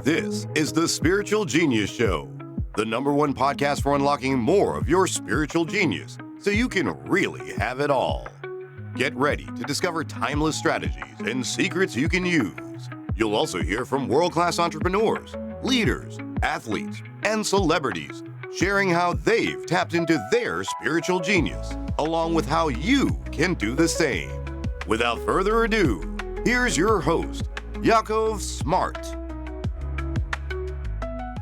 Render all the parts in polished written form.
This is the Spiritual Genius Show, the #1 podcast for unlocking more of your spiritual genius so you can really have it all. Get ready to discover timeless strategies and secrets you can use. You'll also hear from world-class entrepreneurs, leaders, athletes, and celebrities sharing how they've tapped into their spiritual genius, along with how you can do the same. Without further ado, here's your host, Yakov Smart.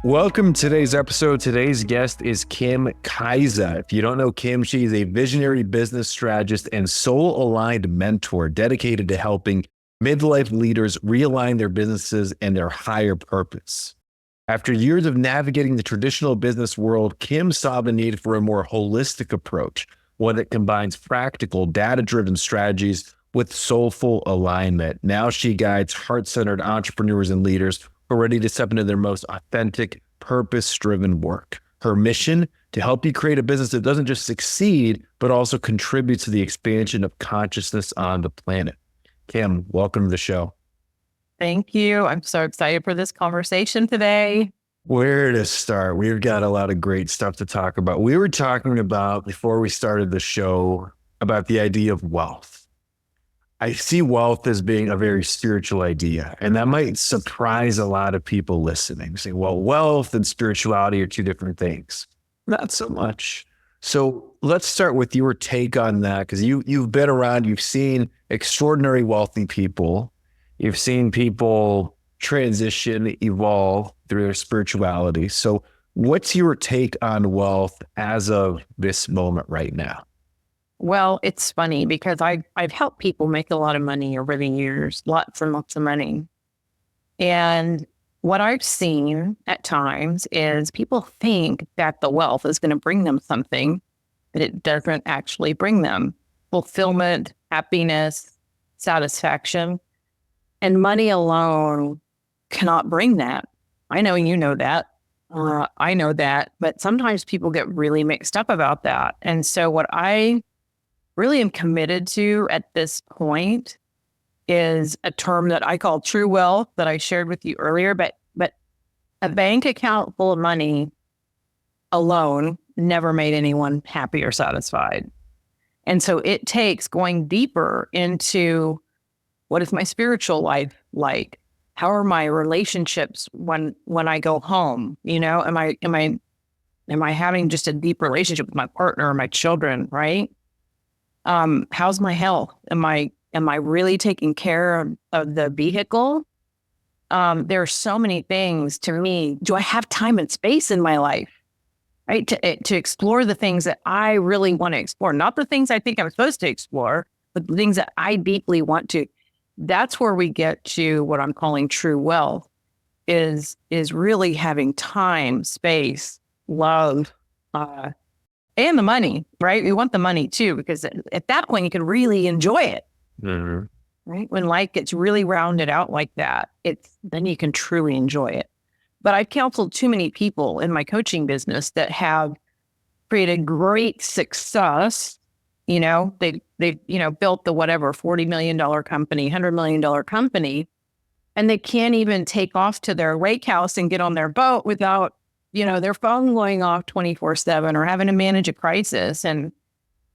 Welcome to today's episode. Today's guest is Kim Kaase. If you don't know Kim, she is a visionary business strategist and soul-aligned mentor dedicated to helping midlife leaders realign their businesses and their higher purpose. After years of navigating the traditional business world, Kim saw the need for a more holistic approach, one that combines practical, data-driven strategies with soulful alignment. Now she guides heart-centered entrepreneurs and leaders who are ready to step into their most authentic, purpose-driven work. Her mission, to help you create a business that doesn't just succeed, but also contributes to the expansion of consciousness on the planet. Kim, welcome to the show. Thank you. I'm so excited for this conversation today. Where to start? We've got a lot of great stuff to talk about. We were talking about, before we started the show, about the idea of wealth. I see wealth as being a very spiritual idea, and that might surprise a lot of people listening. Saying, well, wealth and spirituality are two different things. Not so much. So let's start with your take on that, because you've been around, you've seen extraordinary wealthy people. You've seen people transition, evolve through their spirituality. So what's your take on wealth as of this moment right now? Well, it's funny because I've helped people make a lot of money over the years, lots and lots of money. And what I've seen at times is people think that the wealth is going to bring them something, but it doesn't actually bring them fulfillment, happiness, satisfaction. And money alone cannot bring that. I know you know that. I know that. But sometimes people get really mixed up about that. And so what I really am committed to at this point is a term that I call true wealth that I shared with you earlier. But a bank account full of money alone never made anyone happy or satisfied. And so it takes going deeper into, what is my spiritual life like? How are my relationships when I go home? You know, am I having just a deep relationship with my partner or my children, right? How's my health? Am I really taking care of the vehicle? There are so many things to me. Do I have time and space in my life, right? To explore the things that I really want to explore, not the things I think I'm supposed to explore, but the things that I deeply want to. That's where we get to what I'm calling true wealth is really having time, space, love, and the money, right? We want the money too, because at that point you can really enjoy it, right? When life gets really rounded out like that, then you can truly enjoy it. But I've counseled too many people in my coaching business that have created great success. You know, they built the whatever $40 million company, $100 million company, and they can't even take off to their lake house and get on their boat without their phone going off 24/7 or having to manage a crisis. And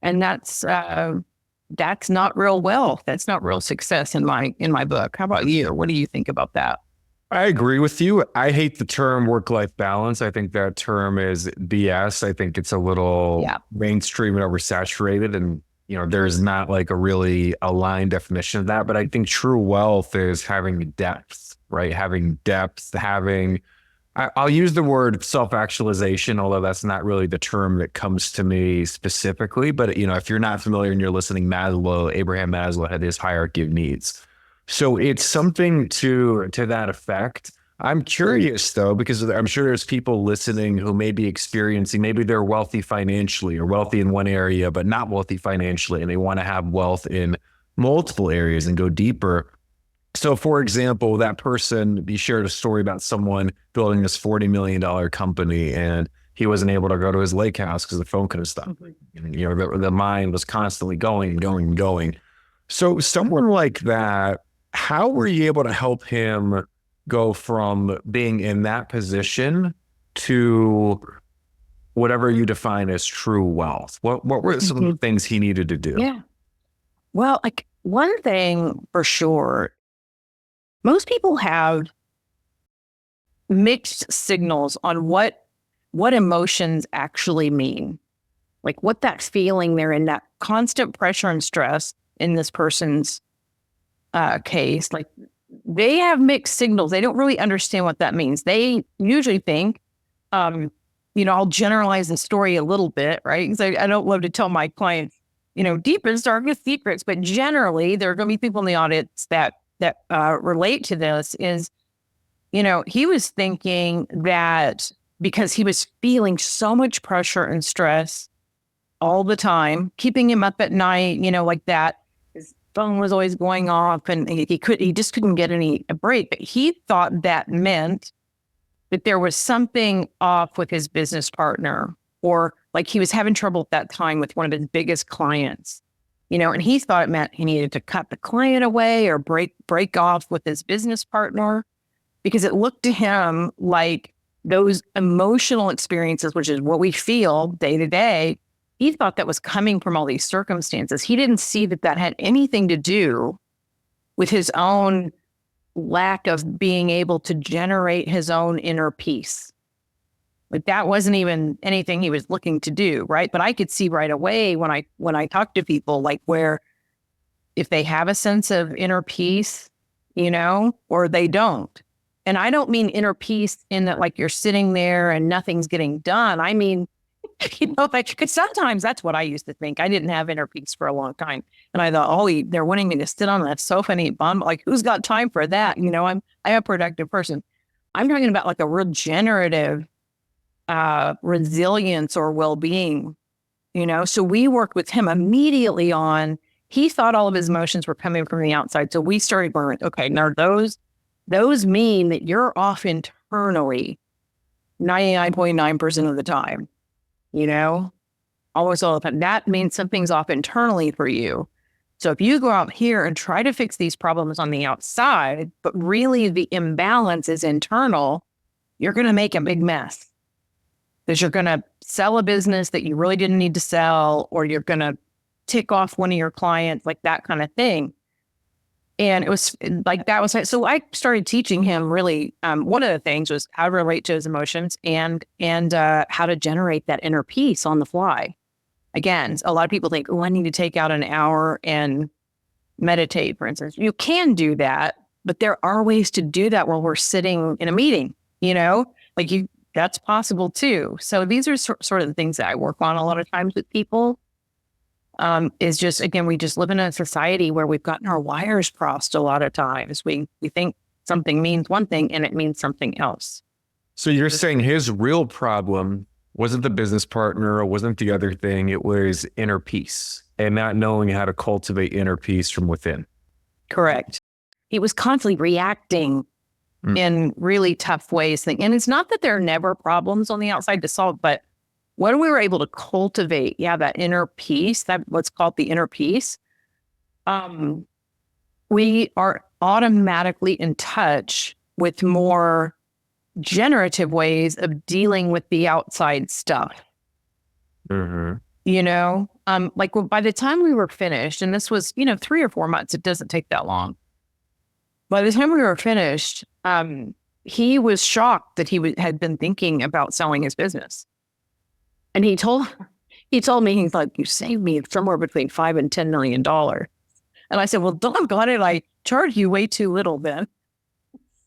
that's not real wealth. That's not real success in my book. How about you? What do you think about that? I agree with you. I hate the term work-life balance. I think that term is BS. I think it's a little mainstream and oversaturated. And, there's not like a really aligned definition of that. But I think true wealth is having depth, right? Having depth, I'll use the word self-actualization, although that's not really the term that comes to me specifically. But, if you're not familiar and you're listening, Abraham Maslow had his hierarchy of needs. So it's something to that effect. I'm curious though, because I'm sure there's people listening who may be experiencing, maybe they're wealthy financially or wealthy in one area, but not wealthy financially. And they want to have wealth in multiple areas and go deeper. So for example, that person, you shared a story about someone building this $40 million company and he wasn't able to go to his lake house because the phone couldn't stop. The mind was constantly going. So someone like that, how were you able to help him go from being in that position to whatever you define as true wealth? What were some of the things he needed to do? Yeah. Well, like one thing for sure, most people have mixed signals on what emotions actually mean. Like what that feeling they're in, that constant pressure and stress in this person's case, like they have mixed signals. They don't really understand what that means. They usually think, I'll generalize the story a little bit, right? Because I don't love to tell my clients, deepest, darkest secrets, but generally there are going to be people in the audience that relate to this is, he was thinking that because he was feeling so much pressure and stress all the time, keeping him up at night, like that. His phone was always going off and he just couldn't get a break. But he thought that meant that there was something off with his business partner, or like he was having trouble at that time with one of his biggest clients, and he thought it meant he needed to cut the client away or break off with his business partner, because it looked to him like those emotional experiences, which is what we feel day to day, he thought that was coming from all these circumstances. He didn't see that had anything to do with his own lack of being able to generate his own inner peace. Like that wasn't even anything he was looking to do, right? But I could see right away when I talk to people, like where if they have a sense of inner peace, or they don't. And I don't mean inner peace in that like you're sitting there and nothing's getting done. I mean, because sometimes that's what I used to think. I didn't have inner peace for a long time. And I thought, they're wanting me to sit on that sofa and eat bun. Like, who's got time for that? I'm a productive person. I'm talking about like a regenerative resilience or well-being, So we worked with him immediately on, he thought all of his emotions were coming from the outside. So we started going, okay, now those mean that you're off internally 99.9% of the time. Almost all the time. That means something's off internally for you. So if you go out here and try to fix these problems on the outside, but really the imbalance is internal, you're going to make a big mess. Because you're going to sell a business that you really didn't need to sell, or you're going to tick off one of your clients, like that kind of thing. And it was like, that was, so I started teaching him really, one of the things was how to relate to his emotions and how to generate that inner peace on the fly. Again, a lot of people think, I need to take out an hour and meditate, for instance. You can do that, but there are ways to do that while we're sitting in a meeting, that's possible too. So these are sort of the things that I work on a lot of times with people. Is just, again, we just live in a society where we've gotten our wires crossed a lot of times. We think something means one thing and it means something else. So you're saying his real problem wasn't the business partner or wasn't the other thing. It was inner peace and not knowing how to cultivate inner peace from within. Correct. He was constantly reacting in really tough ways. And it's not that there are never problems on the outside to solve, but when we were able to cultivate, that inner peace, that what's called the inner peace, we are automatically in touch with more generative ways of dealing with the outside stuff. Mm-hmm. Like by the time we were finished, and this was, 3 or 4 months, it doesn't take that long. By the time we were finished, he was shocked that he had been thinking about selling his business. And he told me, he's like, you saved me somewhere between $5 and $10 million. And I said, well, doggone it, I charged you way too little then.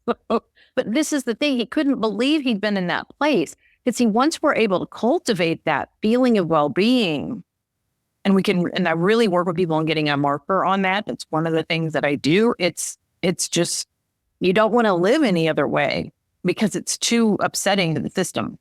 But this is the thing. He couldn't believe he'd been in that place. Because once we're able to cultivate that feeling of well-being, and I really work with people on getting a marker on that. It's one of the things that I do. It's just, you don't want to live any other way because it's too upsetting to the system.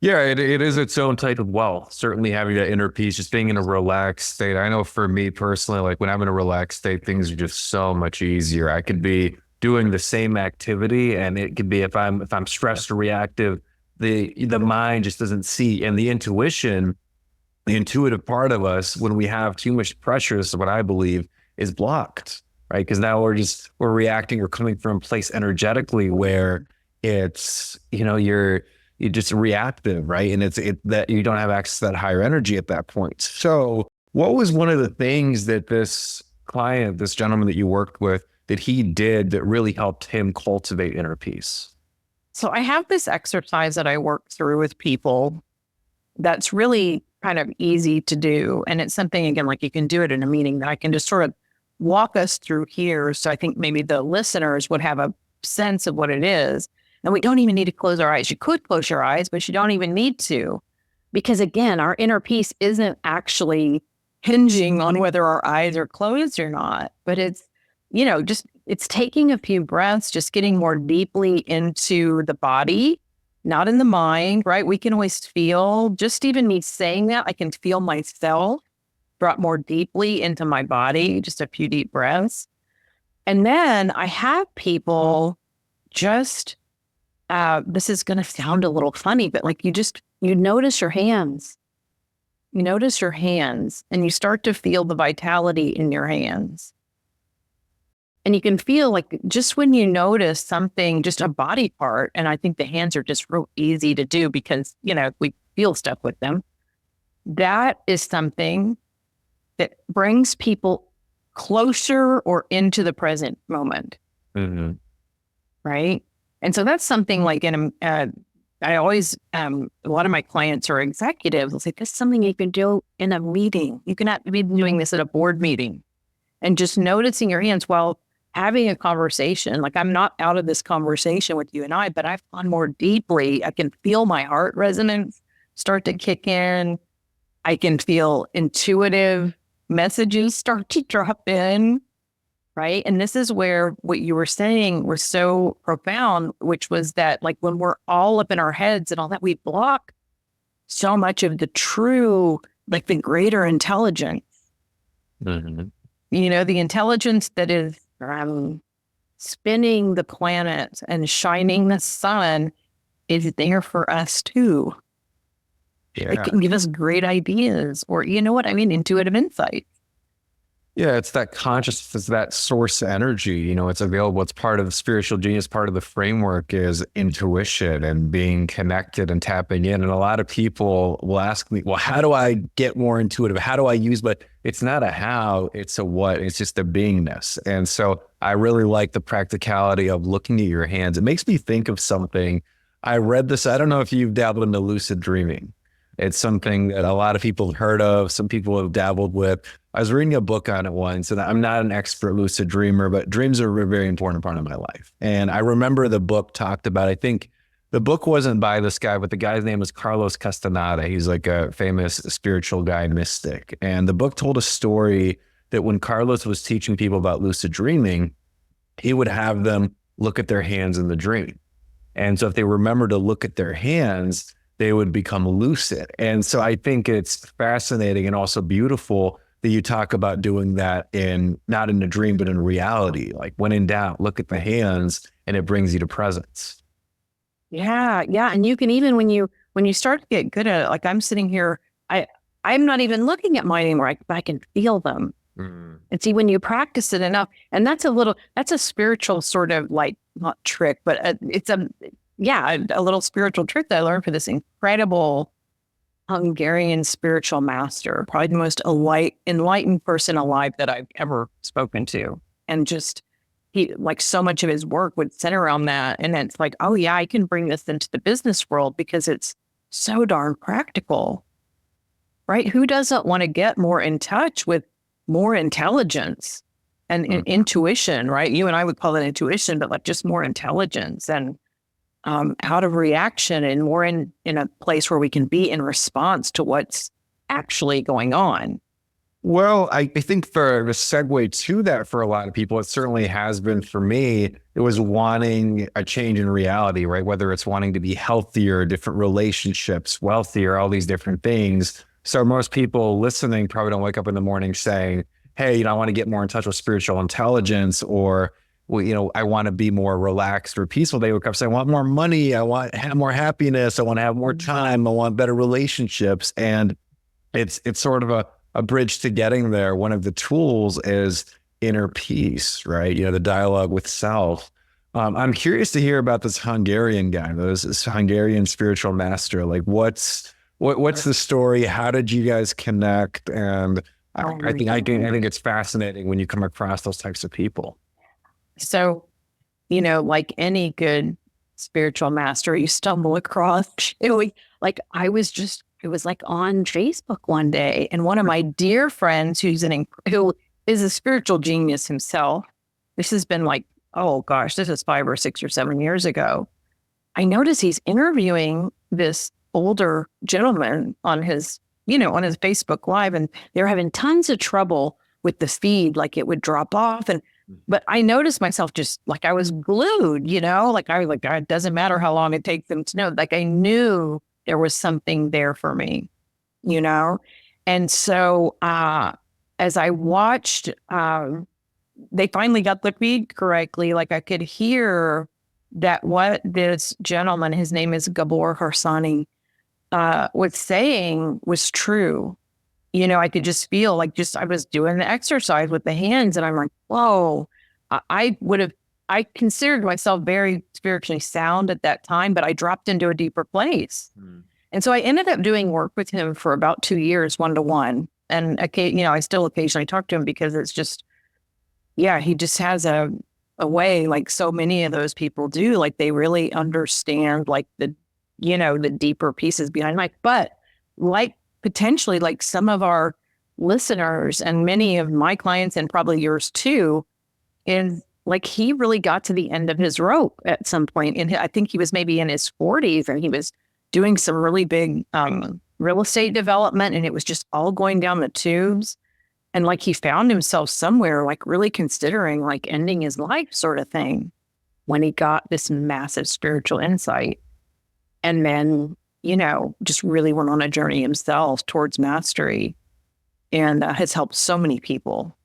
Yeah, it is its own type of wealth. Certainly having that inner peace, just being in a relaxed state. I know for me personally, like when I'm in a relaxed state, things are just so much easier. I could be doing the same activity, and it could be if I'm stressed or reactive, the mind just doesn't see, and the intuition, the intuitive part of us, when we have too much pressure, is what I believe is blocked. right? Because now we're reacting, we're coming from a place energetically where it's, you're just reactive, right? And it's that you don't have access to that higher energy at that point. So what was one of the things that this client, this gentleman that you worked with, that he did that really helped him cultivate inner peace? So I have this exercise that I work through with people that's really kind of easy to do. And it's something, again, like you can do it in a meeting, that I can just sort of walk us through here. So I think maybe the listeners would have a sense of what it is. And we don't even need to close our eyes. You could close your eyes, but you don't even need to. Because again, our inner peace isn't actually hinging on whether our eyes are closed or not, but it's, it's taking a few breaths, just getting more deeply into the body, not in the mind, right? We can always feel, just even me saying that, I can feel myself brought more deeply into my body, just a few deep breaths. And then I have people just, this is going to sound a little funny, but like you notice your hands. You notice your hands and you start to feel the vitality in your hands. And you can feel like just when you notice something, just a body part, and I think the hands are just real easy to do because, we feel stuff with them. That is something that brings people closer or into the present moment. Mm-hmm. Right? And so that's something like I always, a lot of my clients are executives. I'll say, this is something you can do in a meeting. You cannot be doing this at a board meeting and just noticing your hands while having a conversation. Like I'm not out of this conversation with you and I, but I've gone more deeply. I can feel my heart resonance start to kick in. I can feel intuitive messages start to drop in. Right. And this is where what you were saying was so profound, which was that like when we're all up in our heads and all that, we block so much of the true, like the greater intelligence. Mm-hmm. The intelligence that is spinning the planet and shining the sun is there for us too. Yeah. It can give us great ideas or, intuitive insight. Yeah, it's that consciousness, that source energy, it's available. It's part of the spiritual genius. Part of the framework is intuition and being connected and tapping in. And a lot of people will ask me, well, how do I get more intuitive? How do I use, but it's not a how, it's a what, it's just a beingness. And so I really like the practicality of looking at your hands. It makes me think of something. I read this. I don't know if you've dabbled into lucid dreaming. It's something that a lot of people have heard of. Some people have dabbled with. I was reading a book on it once, and I'm not an expert lucid dreamer, but dreams are a very important part of my life. And I remember the book talked about, I think the book wasn't by this guy, but the guy's name is Carlos Castaneda. He's like a famous spiritual guy, mystic. And the book told a story that when Carlos was teaching people about lucid dreaming, he would have them look at their hands in the dream. And so if they remember to look at their hands, they would become lucid. And so I think it's fascinating and also beautiful that you talk about doing that not in a dream, but in reality. Like when in doubt, look at the hands and it brings you to presence. Yeah. Yeah. And you can even, when you start to get good at it, like I'm sitting here, I'm not even looking at mine anymore. I can feel them. Mm. And see, when you practice it enough, and that's a spiritual sort of like, not trick, but it's a little spiritual trick that I learned from this incredible Hungarian spiritual master, probably the most enlightened person alive that I've ever spoken to. And just, he, like so much of his work would center around that. And it's like, oh yeah, I can bring this into the business world because it's so darn practical, right? Who doesn't want to get more in touch with more intelligence and intuition, right? You and I would call it intuition, but like just more intelligence and out of reaction and more in a place where we can be in response to what's actually going on. Well, I think for the segue to that for a lot of people, it certainly has been for me. It was wanting a change in reality, right? Whether it's wanting to be healthier, different relationships, wealthier, all these different things. So most people listening probably don't wake up in the morning saying, hey, I want to get more in touch with spiritual intelligence, or well, I want to be more relaxed or peaceful. They would come say, I want more money. I want to have more happiness. I want to have more time. I want better relationships. And it's sort of a bridge to getting there. One of the tools is inner peace, right? The dialogue with self. I'm curious to hear about this Hungarian guy, this Hungarian spiritual master. Like, what's the story? How did you guys connect? And I think it's fascinating when you come across those types of people. So, like any good spiritual master you stumble across, it was like on Facebook one day, and one of my dear friends who is a spiritual genius himself. This has been like, oh gosh, this is 5 or 6 or 7 years ago. I noticed he's interviewing this older gentleman on his Facebook Live, and they're having tons of trouble with the feed, like it would drop off. But I noticed myself just like I was glued, it doesn't matter how long it takes them to know. Like I knew there was something there for me, And so as I watched, they finally got the feed correctly. Like I could hear that what this gentleman, his name is Gabor Harsani, was saying was true. I could just feel like I was doing the exercise with the hands, and I'm like, whoa, I considered myself very spiritually sound at that time, but I dropped into a deeper place. And so I ended up doing work with him for about 2 years, 1-to-1. And I still occasionally talk to him because it's just, he just has a way, like so many of those people do, like they really understand like the deeper pieces behind life. But like potentially like some of our listeners and many of my clients and probably yours too, is like he really got to the end of his rope at some point. And I think he was maybe in his 40s, and he was doing some really big real estate development, and it was just all going down the tubes. And like he found himself somewhere like really considering like ending his life sort of thing when he got this massive spiritual insight. And then, just really went on a journey himself towards mastery, and has helped so many people.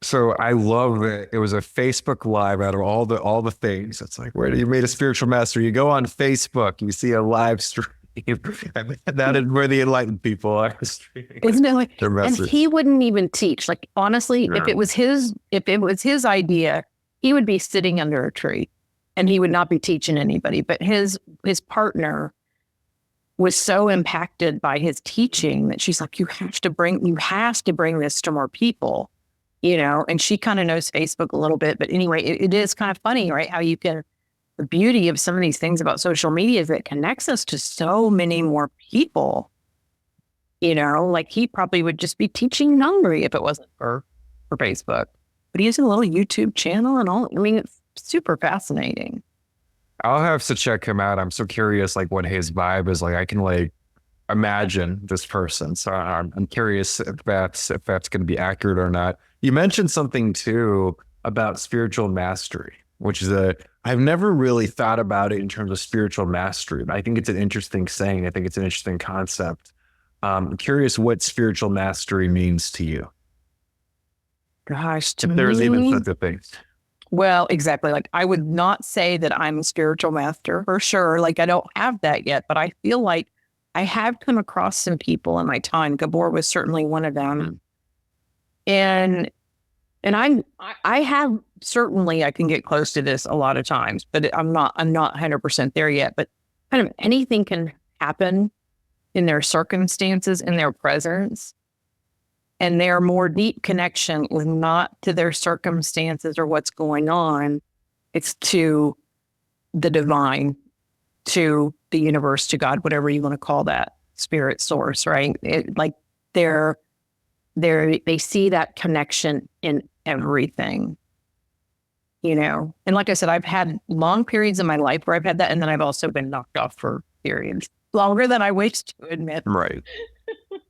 So I love that it was a Facebook Live out of all the things. It's like, where do you meet a spiritual master? You go on Facebook, you see a live stream. That is where the enlightened people are streaming. Isn't it like, and he wouldn't even teach. Like honestly, if it was his idea, he would be sitting under a tree and he would not be teaching anybody. But his partner was so impacted by his teaching that she's like, you have to bring this to more people, and she kind of knows Facebook a little bit. But anyway, it is kind of funny, right? How the beauty of some of these things about social media is that it connects us to so many more people, like he probably would just be teaching Hungary if it wasn't for Facebook, but he has a little YouTube channel and all. I mean, it's super fascinating. I'll have to check him out. I'm so curious, like what his vibe is like. I can like imagine this person. So I'm curious if that's going to be accurate or not. You mentioned something too about spiritual mastery, which is I've never really thought about it in terms of spiritual mastery, but I think it's an interesting saying. I think it's an interesting concept. I'm curious what spiritual mastery means to you. Gosh, if there's even such a thing. Well, exactly. Like I would not say that I'm a spiritual master for sure. Like I don't have that yet, but I feel like I have come across some people in my time. Gabor was certainly one of them. And I have certainly, I can get close to this a lot of times, but I'm not 100% there yet. But kind of anything can happen in their circumstances, in their presence. And their more deep connection is not to their circumstances or what's going on. It's to the divine, to the universe, to God, whatever you want to call that, spirit source, right? They see that connection in everything, And like I said, I've had long periods in my life where I've had that. And then I've also been knocked off for periods longer than I wish to admit. Right.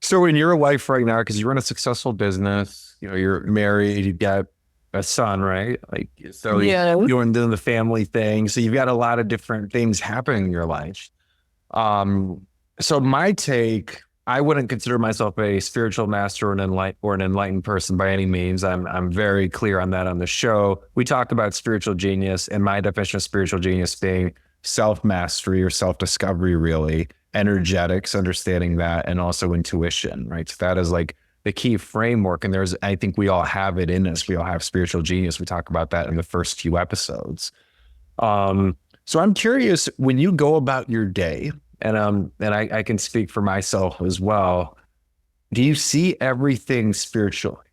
So in your life right now, because you run a successful business, you're married, you've got a son, right? Like, so you're doing the family thing. So you've got a lot of different things happening in your life. So my take, I wouldn't consider myself a spiritual master or an enlightened person by any means. I'm very clear on that on the show. We talked about spiritual genius, and my definition of spiritual genius being self-mastery or self-discovery, really, energetics, understanding that, and also intuition, right? So that is like the key framework. And I think we all have it in us. We all have spiritual genius. We talk about that in the first few episodes. So I'm curious, when you go about your day, and I can speak for myself as well, do you see everything spiritually?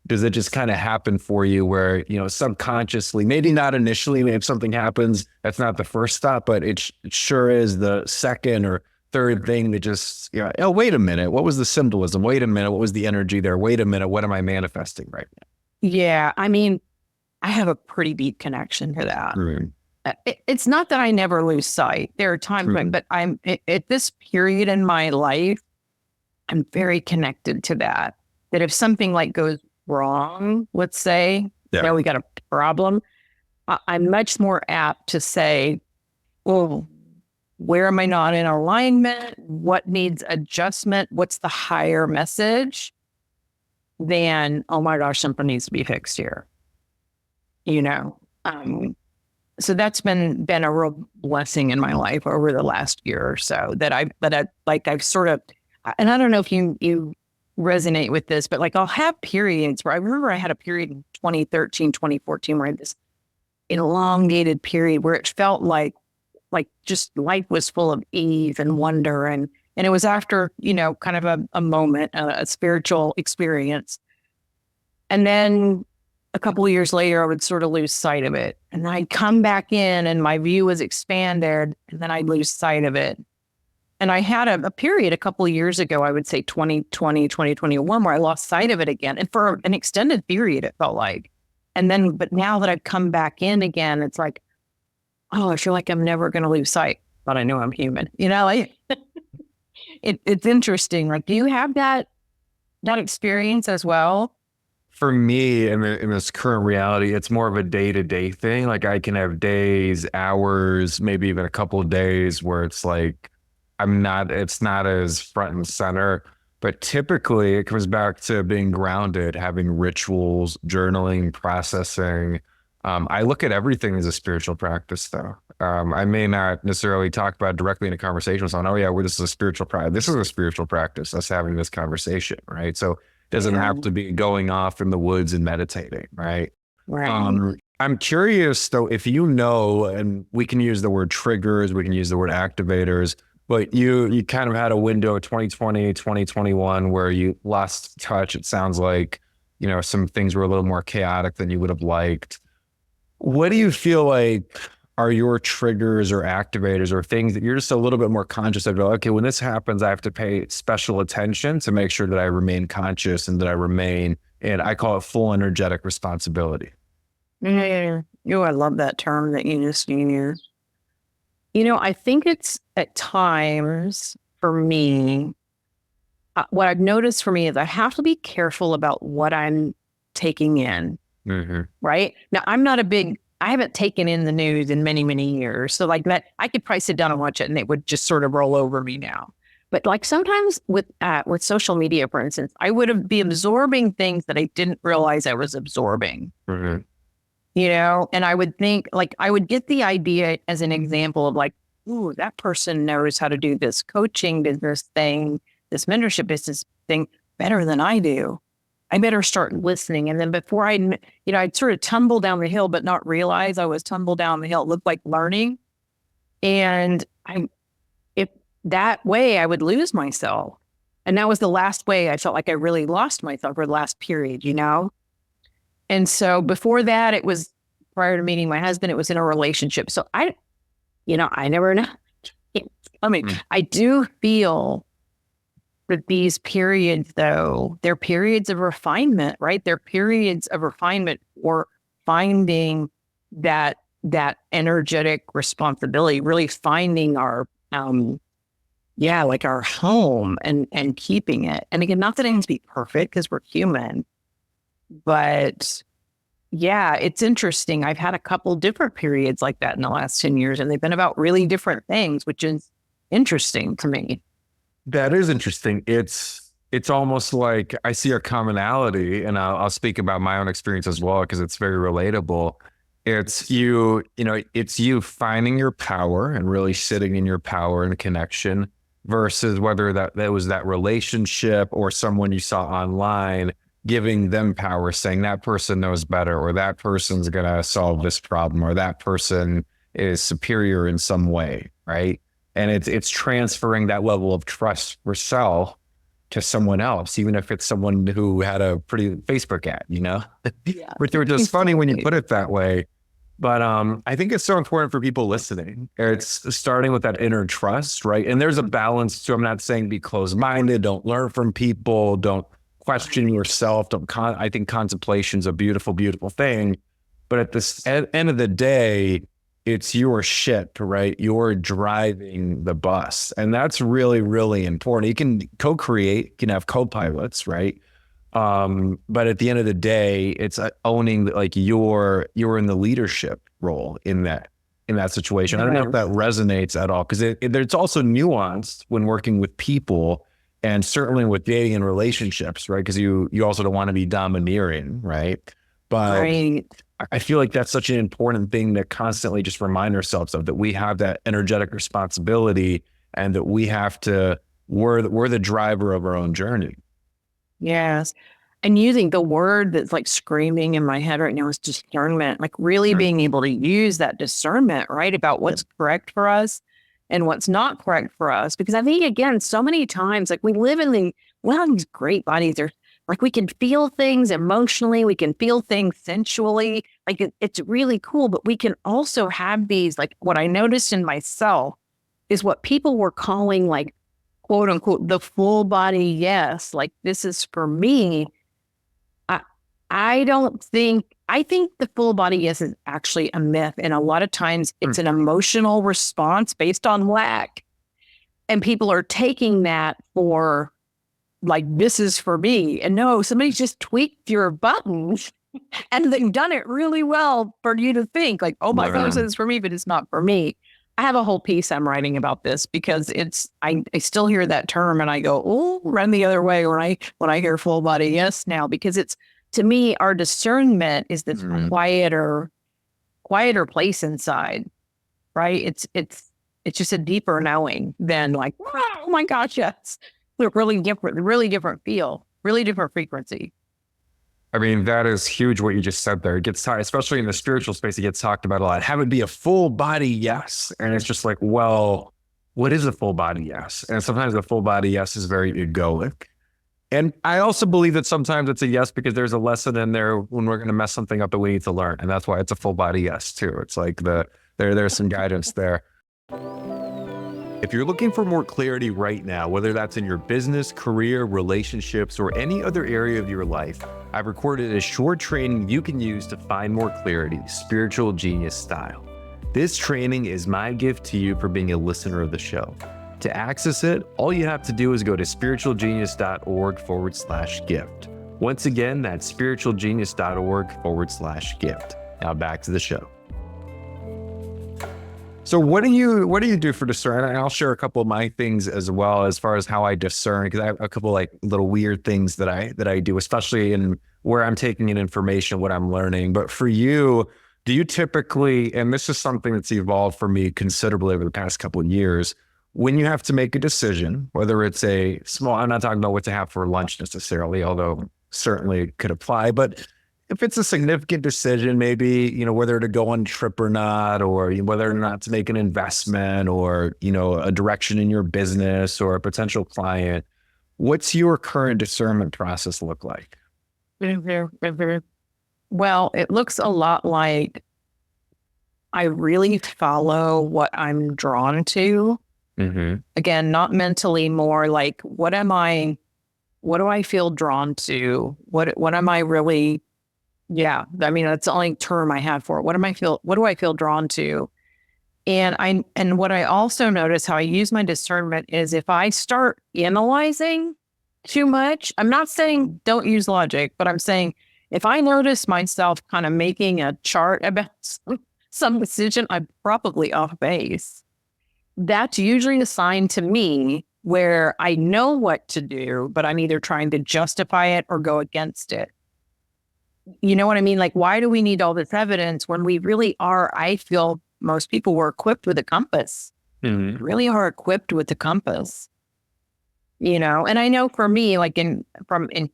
Does it just kind of happen for you where, subconsciously, maybe not initially, if something happens, that's not the first stop, but it sure is the second or third thing that just, oh, wait a minute, what was the symbolism? Wait a minute, what was the energy there? Wait a minute, what am I manifesting right now? Yeah, I mean, I have a pretty deep connection to that. Mm-hmm. It's not that I never lose sight. There are times, but I'm at this period in my life, I'm very connected to that. That if something like goes wrong, let's say, we got a problem, I'm much more apt to say, oh, where am I not in alignment? What needs adjustment? What's the higher message? Than, oh my gosh, something needs to be fixed here. So that's been a real blessing in my life over the last year or so I've sort of, and I don't know if you resonate with this, but like I'll have periods where I remember I had a period in 2013, 2014 where I had this elongated period where it felt like just life was full of ease and wonder. And it was after, kind of a moment, a spiritual experience. And then a couple of years later, I would sort of lose sight of it. And I'd come back in and my view was expanded, and then I'd lose sight of it. And I had a period a couple of years ago, I would say 2020, 2021, where I lost sight of it again. And for an extended period, it felt like. But now that I've come back in again, it's like, oh, I feel like I'm never going to lose sight, but I know I'm human. It's interesting. Like, do you have that experience as well? For me, in this current reality, it's more of a day-to-day thing. Like I can have days, hours, maybe even a couple of days where it's like it's not as front and center. But typically it comes back to being grounded, having rituals, journaling, processing. I look at everything as a spiritual practice, though. I may not necessarily talk about it directly in a conversation with someone. Oh, yeah, this is a spiritual practice. This is a spiritual practice, us having this conversation, right? So it doesn't have to be going off in the woods and meditating, right? Right. I'm curious, though, if and we can use the word triggers, we can use the word activators, but you kind of had a window of 2020, 2021 where you lost touch. It sounds like, some things were a little more chaotic than you would have liked. What do you feel like are your triggers or activators or things that you're just a little bit more conscious of? Okay, when this happens, I have to pay special attention to make sure that I remain conscious and that I remain, and I call it full energetic responsibility. I love that term that you just used. I think it's at times for me, what I've noticed for me is I have to be careful about what I'm taking in. Mm-hmm. Right now, I haven't taken in the news in many, many years. So like that, I could probably sit down and watch it and it would just sort of roll over me now. But like sometimes with social media, for instance, I would be absorbing things that I didn't realize I was absorbing. Mm-hmm. And I would think, like, I would get the idea as an example of like, ooh, that person knows how to do this coaching business thing, this mentorship business thing better than I do. I better start listening. And then before I'd sort of tumble down the hill, but not realize I was tumble down the hill. It looked like learning. And if that way I would lose myself. And that was the last way I felt like I really lost myself, or the last period, And so before that, it was prior to meeting my husband, it was in a relationship. So I never know. I do feel that these periods, though, they're periods of refinement, right? They're periods of refinement or finding that energetic responsibility, really finding our, our home and keeping it. And again, not that it needs to be perfect because we're human, but yeah, it's interesting. I've had a couple different periods like that in the last 10 years, and they've been about really different things, which is interesting to me. That is interesting. It's almost like I see a commonality, and I'll speak about my own experience as well, because it's very relatable. It's it's you finding your power and really sitting in your power and connection. versus whether that was that relationship or someone you saw online, giving them power, saying that person knows better, or that person's going to solve this problem, or that person is superior in some way, right? And it's transferring that level of trust for self to someone else, even if it's someone who had a pretty Facebook ad, Yeah. which are just funny when you put it that way. But I think it's so important for people listening. It's starting with that inner trust, right? And there's a balance too. I'm not saying be closed-minded, don't learn from people, don't question yourself. I think contemplation is a beautiful, beautiful thing. But at the end of the day, it's your ship, right? You're driving the bus. And that's really, really important. You can co-create, you can have co-pilots, right? But at the end of the day, it's owning like you're in the leadership role in that situation. I don't know if that resonates at all, because it's also nuanced when working with people, and certainly with dating and relationships, right? Because you also don't want to be domineering, right? But I feel like that's such an important thing to constantly just remind ourselves of, that we have that energetic responsibility, and that we're the driver of our own journey. Yes. And using the word that's like screaming in my head right now is discernment, like really being able to use that discernment, right? About what's correct for us and what's not correct for us. Because I think, again, so many times, like we live in these great bodies. They're like, we can feel things emotionally. We can feel things sensually. Like it's really cool. But we can also have these, like what I noticed in myself is what people were calling like, quote unquote, the full body yes, like this is for me. I think the full body yes is actually a myth. And a lot of times it's an emotional response based on lack. And people are taking that for like, this is for me. And no, somebody's just tweaked your buttons and they've done it really well for you to think like, oh my gosh, this is for me, but it's not for me. I have a whole piece I'm writing about this because I still hear that term and I go, oh, run the other way when I hear full body yes now, because it's, to me, our discernment is this quieter place inside, right? It's just a deeper knowing than like, oh my gosh, yes. Really different feel, really different frequency. I mean, that is huge what you just said there. It gets talked, especially in the spiritual space, it gets talked about a lot. Have it be a full body yes. And it's just like, well, what is a full body yes? And sometimes the full body yes is very egoic. And I also believe that sometimes it's a yes because there's a lesson in there when we're going to mess something up that we need to learn. And that's why it's a full body yes too. It's like there's some guidance there. If you're looking for more clarity right now, whether that's in your business, career, relationships, or any other area of your life, I've recorded a short training you can use to find more clarity, spiritual genius style. This training is my gift to you for being a listener of the show. To access it, all you have to do is go to spiritualgenius.org/gift. Once again, that's spiritualgenius.org/gift. Now back to the show. So what do you do for discern? And I'll share a couple of my things as well, as far as how I discern, because I have a couple like little weird things that I do, especially in where I'm taking in information, what I'm learning. But for you, do you typically, and this is something that's evolved for me considerably over the past couple of years, when you have to make a decision, whether it's a small, I'm not talking about what to have for lunch necessarily, although certainly could apply, but if it's a significant decision, maybe, whether to go on a trip or not, or whether or not to make an investment, or, a direction in your business or a potential client, what's your current discernment process look like? Well, it looks a lot like I really follow what I'm drawn to. Mm-hmm. Again, not mentally, more like, what do I feel drawn to? What am I really, yeah, I mean, that's the only term I have for it. What do I feel drawn to? And what I also notice how I use my discernment is if I start analyzing too much, I'm not saying don't use logic, but I'm saying if I notice myself kind of making a chart about some decision, I'm probably off base. That's usually a sign to me where I know what to do, but I'm either trying to justify it or go against it. You know what I mean? Like, why do we need all this evidence when we really are? I feel most people were equipped with a compass. Mm-hmm. Really are equipped with the compass. And I know for me, like in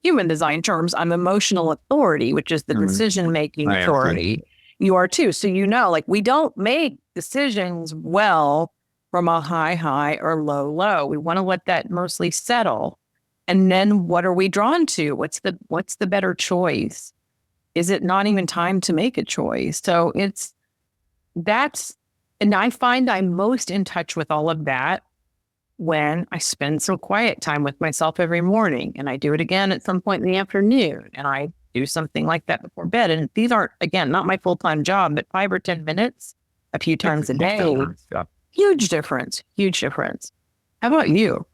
human design terms, I'm emotional authority, which is the decision-making authority. You are too. So, like we don't make decisions well from a high or low. We want to let that mostly settle. And then what are we drawn to? What's the better choice? Is it not even time to make a choice? So and I find I'm most in touch with all of that when I spend some quiet time with myself every morning, and I do it again at some point in the afternoon, and I do something like that before bed. And these aren't, again, not my full-time job, but 5 or 10 minutes a few times a day. Huge difference. How about you?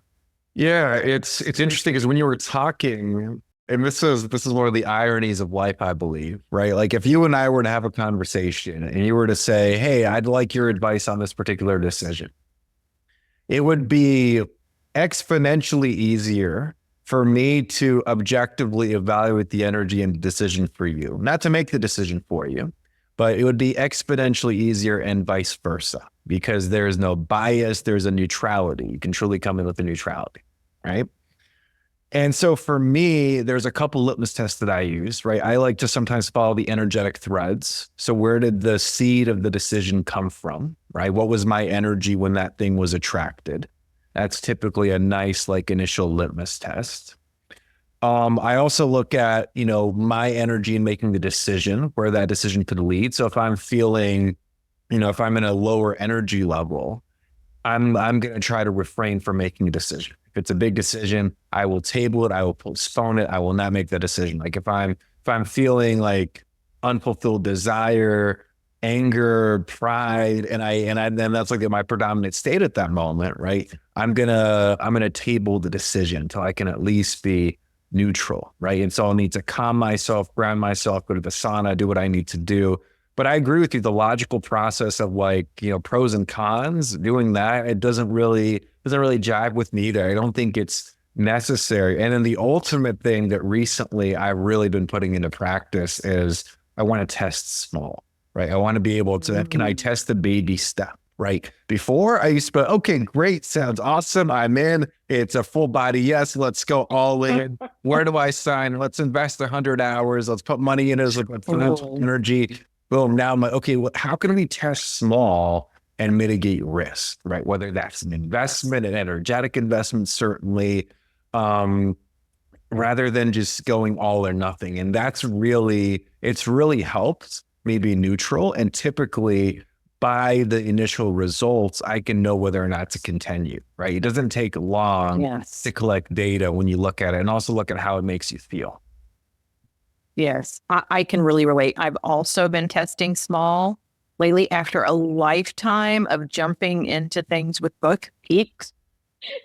Yeah, it's interesting because when you were talking, and this is one of the ironies of life, I believe, right? Like if you and I were to have a conversation and you were to say, hey, I'd like your advice on this particular decision, it would be exponentially easier for me to objectively evaluate the energy and decision for you, not to make the decision for you, but it would be exponentially easier and vice versa, because there's no bias, there's a neutrality. You can truly come in with a neutrality, right? And so for me, there's a couple litmus tests that I use, right? I like to sometimes follow the energetic threads. So where did the seed of the decision come from, right? What was my energy when that thing was attracted? That's typically a nice like initial litmus test. I also look at, my energy in making the decision, where that decision could lead. So if I'm feeling, if I'm in a lower energy level, I'm going to try to refrain from making a decision. If it's a big decision, I will table it. I will postpone it. I will not make that decision. Like if I'm feeling like unfulfilled desire, anger, pride, and then that's like my predominant state at that moment, right? I'm gonna table the decision until I can at least be neutral, right? And so I'll need to calm myself, ground myself, go to the sauna, do what I need to do. But I agree with you. The logical process of like, pros and cons, doing that, it doesn't really jive with me either. I don't think it's necessary. And then the ultimate thing that recently I've really been putting into practice is I want to test small, right? I want to be able to, can I test the baby step, right? Before I used to be, okay, great. Sounds awesome. I'm in. It's a full body. Yes. Let's go all in. Where do I sign? Let's invest 100 hours. Let's put money in as like financial energy. Boom. Now I'm like, okay, how can we test small and mitigate risk, right? Whether that's an investment, an energetic investment, certainly, rather than just going all or nothing. And it's really helped me be neutral. And typically by the initial results, I can know whether or not to continue, right? It doesn't take long to collect data when you look at it, and also look at how it makes you feel. Yes, I can really relate. I've also been testing small lately after a lifetime of jumping into things with both peaks.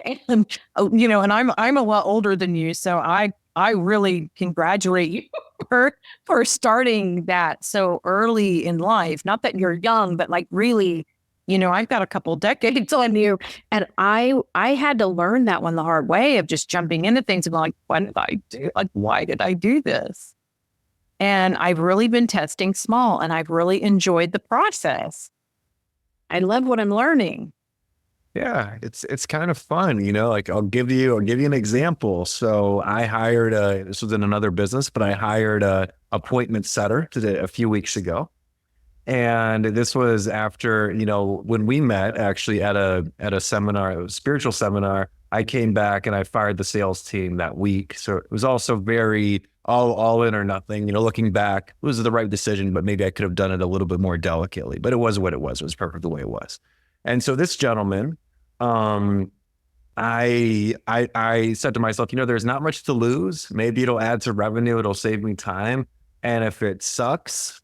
And, and I'm a lot older than you. So I really congratulate you for starting that so early in life. Not that you're young, but like really, I've got a couple decades on you. And I had to learn that one the hard way of just jumping into things and like, what did I do? Like, why did I do this? And I've really been testing small, and I've really enjoyed the process. I love what I'm learning. Yeah, it's kind of fun, like I'll give you an example. So I hired this was in another business, but I hired a appointment setter a few weeks ago. And this was after, when we met actually at a seminar, a spiritual seminar. I came back and I fired the sales team that week. So it was also very all in or nothing. Looking back, it was the right decision, but maybe I could have done it a little bit more delicately. But it was what it was. It was perfect the way it was. And so this gentleman, I said to myself, there's not much to lose. Maybe it'll add to revenue. It'll save me time. And if it sucks,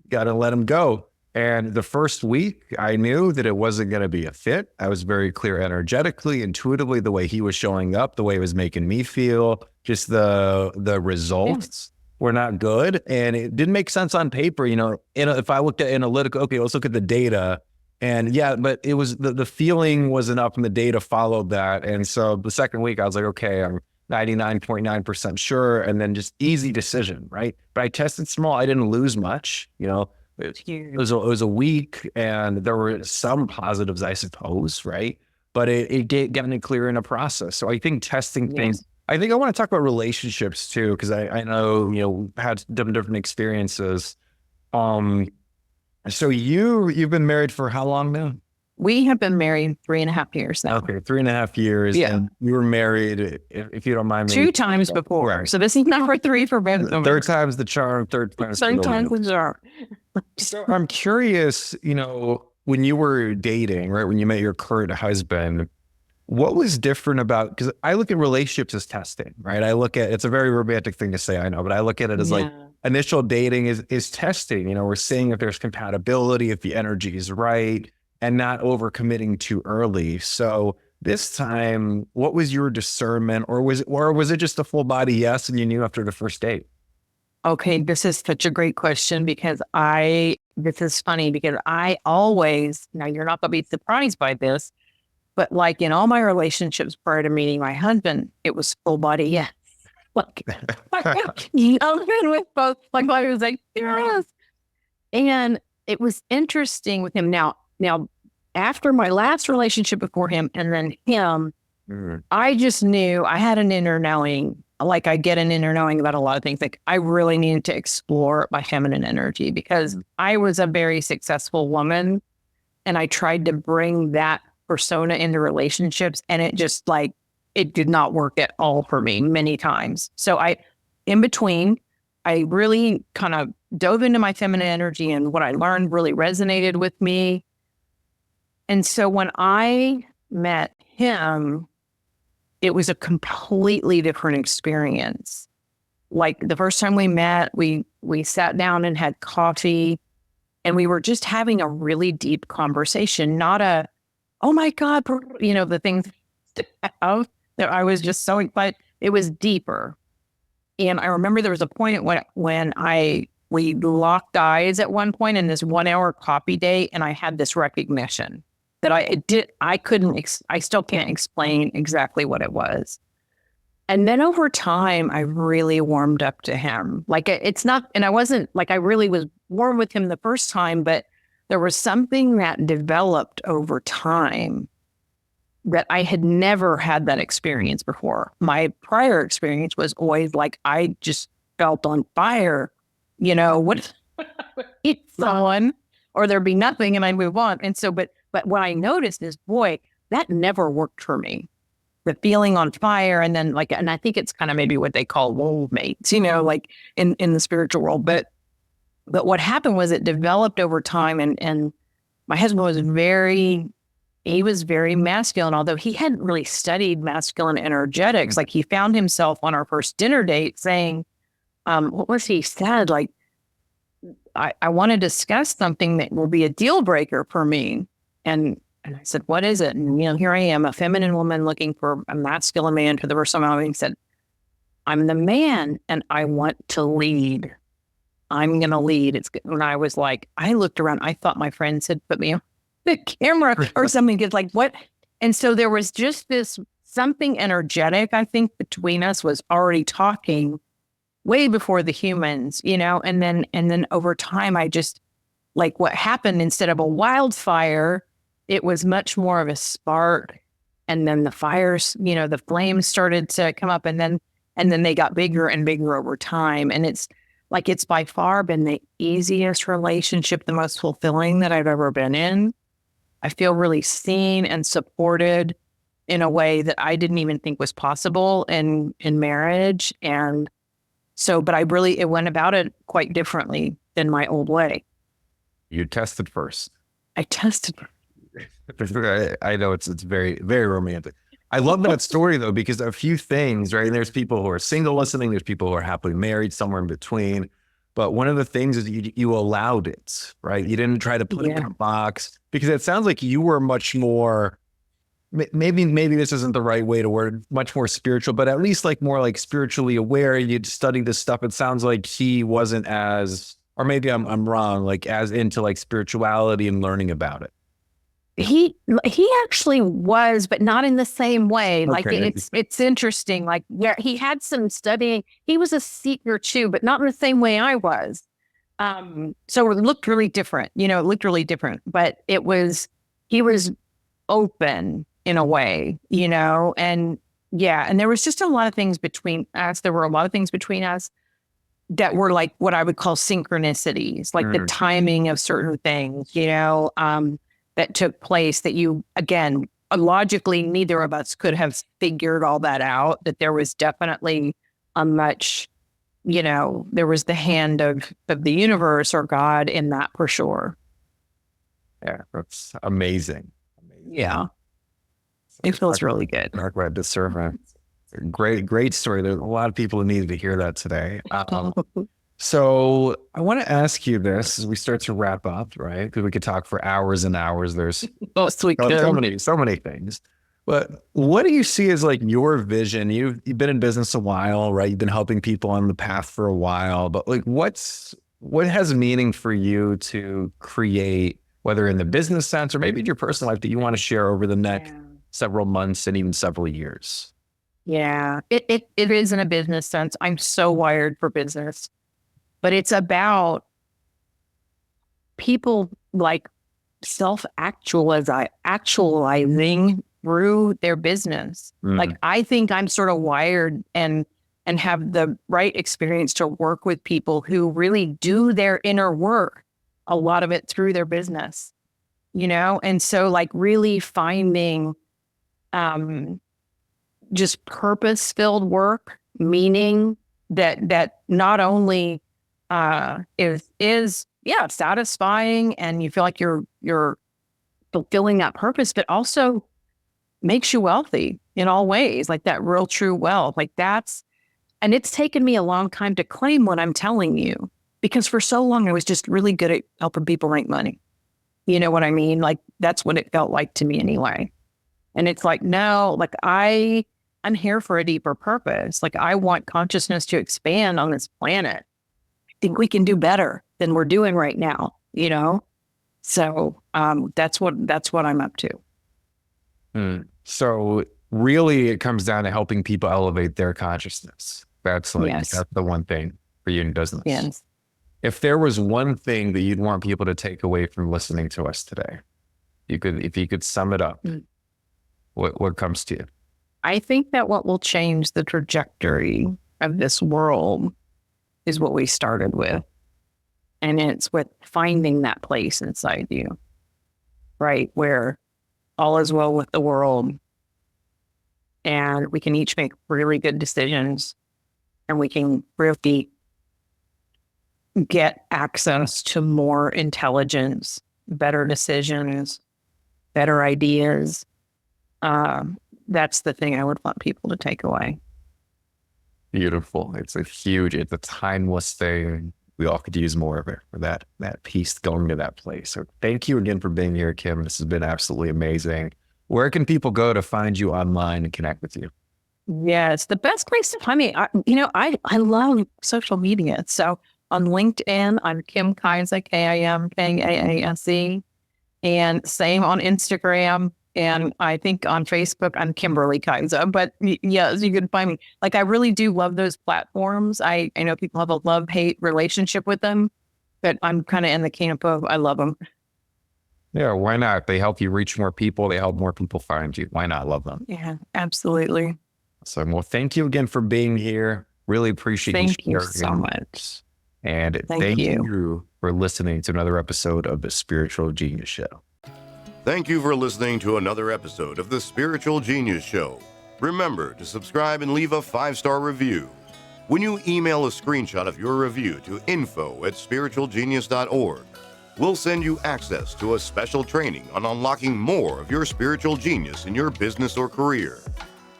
got to let him go. And the first week I knew that it wasn't going to be a fit. I was very clear energetically, intuitively, the way he was showing up, the way it was making me feel, just the results were not good. And it didn't make sense on paper. If I looked at analytical, okay, let's look at the data. And but it was the feeling was enough and the data followed that. And so the second week I was like, okay, I'm 99.9% sure. And then just easy decision, right? But I tested small. I didn't lose much, It was a week, and there were some positives, I suppose, right? but it got me clear in a process. So I think testing things, I think I want to talk about relationships too, because I know, we've had different experiences. So you've been married for how long now? We have been married 3.5 years now. Okay, 3.5 years. Yeah. And you were married, if you don't mind me. 2 times before. Right. So this is number 3 for both of us. Third time's the charm, third time's the charm. So I'm curious, when you were dating, right, when you met your current husband, what was different about, because I look at relationships as testing, right? It's a very romantic thing to say, I know, but I look at it as like initial dating is testing. We're seeing if there's compatibility, if the energy is right, and not overcommitting too early. So this time, what was your discernment, or was it just a full body yes and you knew after the first date? Okay, this is such a great question because this is funny because I always, now you're not going to be surprised by this, but like in all my relationships prior to meeting my husband, it was full body yes. Like, been with both, like I was like, yes. And it was interesting with him. Now, after my last relationship before him and then him, I just knew I had an inner knowing, like I get an inner knowing about a lot of things. Like I really needed to explore my feminine energy because I was a very successful woman and I tried to bring that persona into relationships and it just like, it did not work at all for me many times. So in between, I really kind of dove into my feminine energy and what I learned really resonated with me. And so when I met him, it was a completely different experience. Like the first time we met, we sat down and had coffee and we were just having a really deep conversation, not a, oh my God, the things that I was just so excited. It was deeper. And I remember there was a point when we locked eyes at one point in this 1-hour coffee date and I had this recognition that I still can't explain exactly what it was. And then over time, I really warmed up to him. Like it's not, and I wasn't like, I really was warm with him the first time, but there was something that developed over time that I had never had that experience before. My prior experience was always like, I just felt on fire, what it's someone or there'd be nothing and I'd move on. And so, but what I noticed is, boy, that never worked for me. The feeling on fire. And then and I think it's kind of maybe what they call soul mates, like in the spiritual world. But what happened was it developed over time and my husband was very masculine, although he hadn't really studied masculine energetics. Like he found himself on our first dinner date saying, what was he said? Like, I want to discuss something that will be a deal breaker for me. And I said, what is it? And, here I am, a feminine woman looking for a masculine man for the first time. He said, I'm the man and I want to lead. I'm going to lead. It's good. And I was like, I looked around. I thought my friends had put me on the camera or something. Gets like, what? And so there was just this something energetic, I think, between us was already talking way before the humans, and then over time, I just like what happened instead of a wildfire, it was much more of a spark. And then the fires, the flames started to come up and then they got bigger and bigger over time. And it's by far been the easiest relationship, the most fulfilling that I've ever been in. I feel really seen and supported in a way that I didn't even think was possible in marriage. And so, but it went about it quite differently than my old way. You tested first. I tested. I know it's very, very romantic. I love that story though, because a few things, right? And there's people who are single listening. There's people who are happily married, somewhere in between. But one of the things is you allowed it, right? You didn't try to put it in a box, because it sounds like you were much more, maybe this isn't the right way to word, much more spiritual, but at least like more like spiritually aware. You'd studied this stuff. It sounds like he wasn't as, or maybe I'm wrong, like as into like spirituality and learning about it. He actually was, but not in the same way. Like it's interesting. Like where he had some studying, he was a seeker too, but not in the same way I was. So it looked really different. It looked really different. But he was open in a way, and and there was just a lot of things between us. There were a lot of things between us that were like what I would call synchronicities, like the timing of certain things, that took place that again, logically, neither of us could have figured all that out, that there was definitely a much, there was the hand of the universe or God in that for sure. Yeah, that's amazing. Yeah. It feels really good. Mark read the server. Great story. There's a lot of people who needed to hear that today. So I want to ask you this as we start to wrap up, right? Because we could talk for hours and hours. There's so many things. But what do you see as like your vision? You've been in business a while, right? You've been helping people on the path for a while. But like, what has meaning for you to create, whether in the business sense or maybe in your personal life, that you want to share over the next several months and even several years? Yeah, it is in a business sense. I'm so wired for business, but it's about people like actualizing through their business. Like, I think I'm sort of wired and have the right experience to work with people who really do their inner work, a lot of it through their business, And so like really finding just purpose-filled work, meaning that not only is satisfying and you feel like you're fulfilling that purpose, but also makes you wealthy in all ways, like that real true wealth. Like and it's taken me a long time to claim what I'm telling you, because for so long I was just really good at helping people make money. You know what I mean? Like that's what it felt like to me anyway. And it's like, no, like I'm here for a deeper purpose. Like I want consciousness to expand on this planet. I think we can do better than we're doing right now, So that's what I'm up to. So really it comes down to helping people elevate their consciousness. That's that's the one thing for you in business. Yes. If there was one thing that you'd want people to take away from listening to us today, if you could sum it up, what comes to you? I think that what will change the trajectory of this world is what we started with. And it's with finding that place inside you, right? Where all is well with the world. And we can each make really good decisions, and we can really get access to more intelligence, better decisions, better ideas. That's the thing I would want people to take away. Beautiful. It's a timeless thing. We all could use more of it for that piece going to that place. So thank you again for being here, Kim. This has been absolutely amazing. Where can people go to find you online and connect with you? Yeah, it's the best place to find me. I love social media. So on LinkedIn, I'm Kim Kaase, Kimkaase, and same on Instagram. And I think on Facebook, I'm Kimberly Kaase. But yes, you can find me. Like, I really do love those platforms. I know people have a love-hate relationship with them, but I'm kind of in the camp of I love them. Yeah, why not? They help you reach more people. They help more people find you. Why not love them? Yeah, absolutely. So, well, thank you again for being here. Really appreciate you. Thank you so much. And thank you for listening to another episode of the Spiritual Genius Show. Thank you for listening to another episode of the Spiritual Genius Show. Remember to subscribe and leave a 5-star review. When you email a screenshot of your review to info@spiritualgenius.org, we'll send you access to a special training on unlocking more of your spiritual genius in your business or career.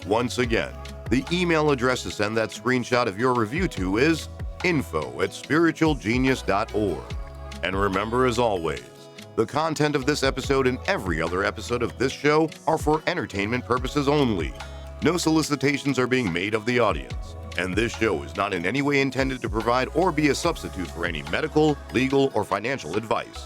Once again, the email address to send that screenshot of your review to is info@spiritualgenius.org. And remember, as always, the content of this episode and every other episode of this show are for entertainment purposes only. No solicitations are being made of the audience, and this show is not in any way intended to provide or be a substitute for any medical, legal, or financial advice.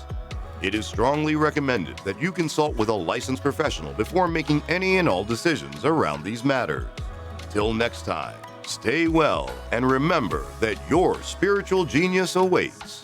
It is strongly recommended that you consult with a licensed professional before making any and all decisions around these matters. Till next time, stay well and remember that your spiritual genius awaits.